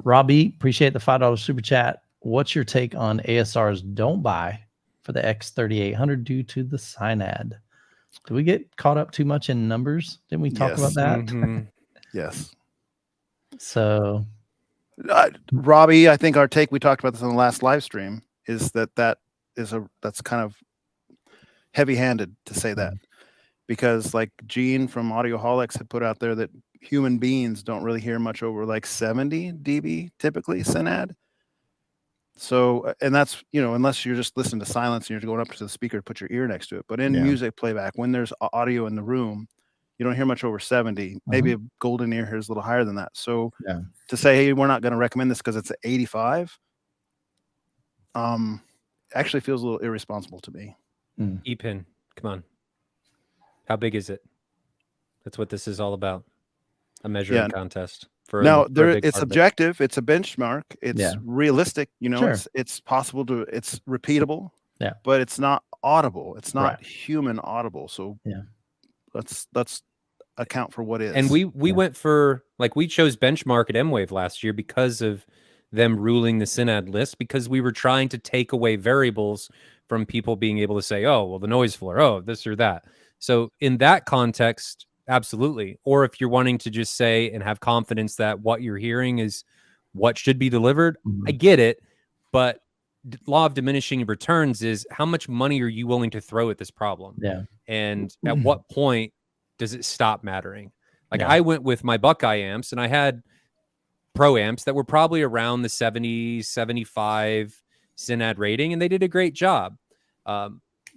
Robbie, appreciate the $5 super chat. What's your take on ASR's don't buy for the X3800 due to the SINAD? Did we get caught up too much in numbers? Didn't we talk about that? Yes. So, Robbie, I think our take, we talked about this on the last live stream, is that's kind of heavy-handed to say that, because like Gene from Audioholics had put out there that human beings don't really hear much over like 70 dB typically SINAD. So, and that's, unless you're just listening to silence and you're going up to the speaker to put your ear next to it. But in music playback, when there's audio in the room, you don't hear much over 70. Maybe a golden ear hears a little higher than that. So to say, hey, we're not going to recommend this because it's 85, actually feels a little irresponsible to me. E-pin, come on. How big is it? That's what this is all about. A measuring contest. It's objective. It's a benchmark. It's realistic. It's possible it's repeatable. Yeah. But it's not audible. It's not human audible. So let's account for what is. And we went for, like, we chose benchmark at M-Wave last year because of them ruling the SINAD list, because we were trying to take away variables from people being able to say, oh, well, the noise floor, oh, this or that. So in that context, absolutely. Or if you're wanting to just say and have confidence that what you're hearing is what should be delivered, I get it. But law of diminishing returns is, how much money are you willing to throw at this problem? Yeah. And at what point does it stop mattering? Like I went with my Buckeye amps, and I had pro amps that were probably around the 70, 75 SINAD rating, and they did a great job.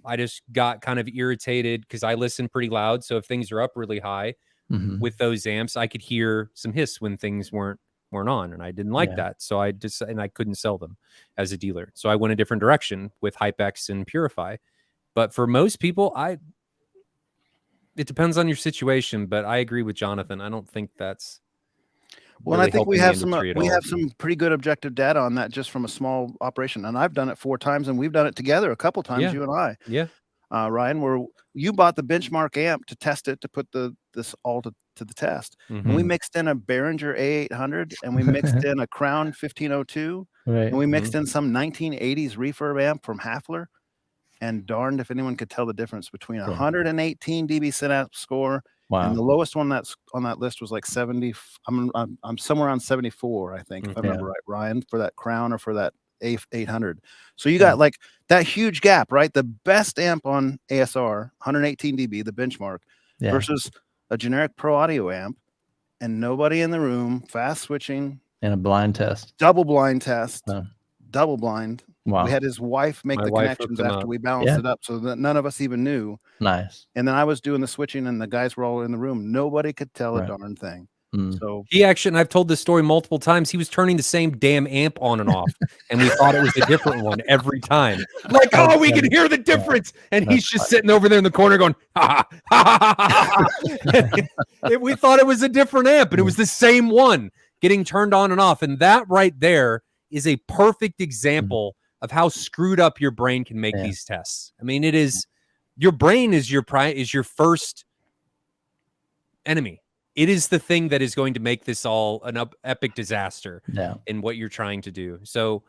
I just got kind of irritated because I listen pretty loud. So if things are up really high with those amps, I could hear some hiss when things weren't on, and I didn't like that. So I couldn't sell them as a dealer. So I went a different direction with HypeX and Purify. But for most people, it depends on your situation, but I agree with Jonathan. I don't think that's well, really. I think we have some pretty good objective data on that just from a small operation. And I've done it 4 times, and we've done it together a couple times, you and I. Yeah. Ryan, where you bought the benchmark amp to test it, to put this all to the test. And we mixed in a Behringer A800, and we mixed in a Crown 1502, and we mixed in some 1980s refurb amp from Hafler. And darned if anyone could tell the difference between 118 dB SINAD score and the lowest one that's on that list was like 70. I'm somewhere around 74, I think, if I remember right, Ryan, for that Crown or for that A800. So you got like that huge gap, right? The best amp on ASR, 118 dB, the benchmark, versus a generic Pro Audio amp, and nobody in the room, fast switching. And a blind test. Double blind test. Double blind. Wow. We had his wife make the connections after we balanced it up, so that none of us even knew. Nice. And then I was doing the switching, and the guys were all in the room. Nobody could tell a darn thing. So he actually, and I've told this story multiple times, he was turning the same damn amp on and off, and we thought it was a different one every time. Like, oh, we can hear the difference, and he's just sitting over there in the corner going, ha ha ha ha. We thought it was a different amp, and it was the same one getting turned on and off, and that right there is a perfect example of how screwed up your brain can make these tests. I mean, it is, your brain is your first enemy. It is the thing that is going to make this all an epic disaster in what you're trying to do. So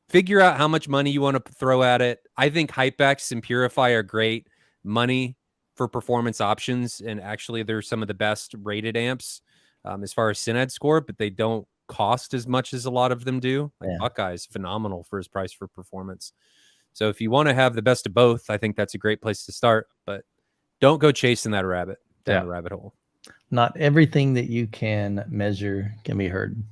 figure out how much money you want to throw at it. I think HypeX and Purify are great money for performance options. And actually, they're some of the best rated amps as far as SINAD score, but they don't cost as much as a lot of them do. Like Buckeye is phenomenal for his price for performance. So if you want to have the best of both, I think that's a great place to start, but don't go chasing that rabbit down the rabbit hole. Not everything that you can measure can be heard.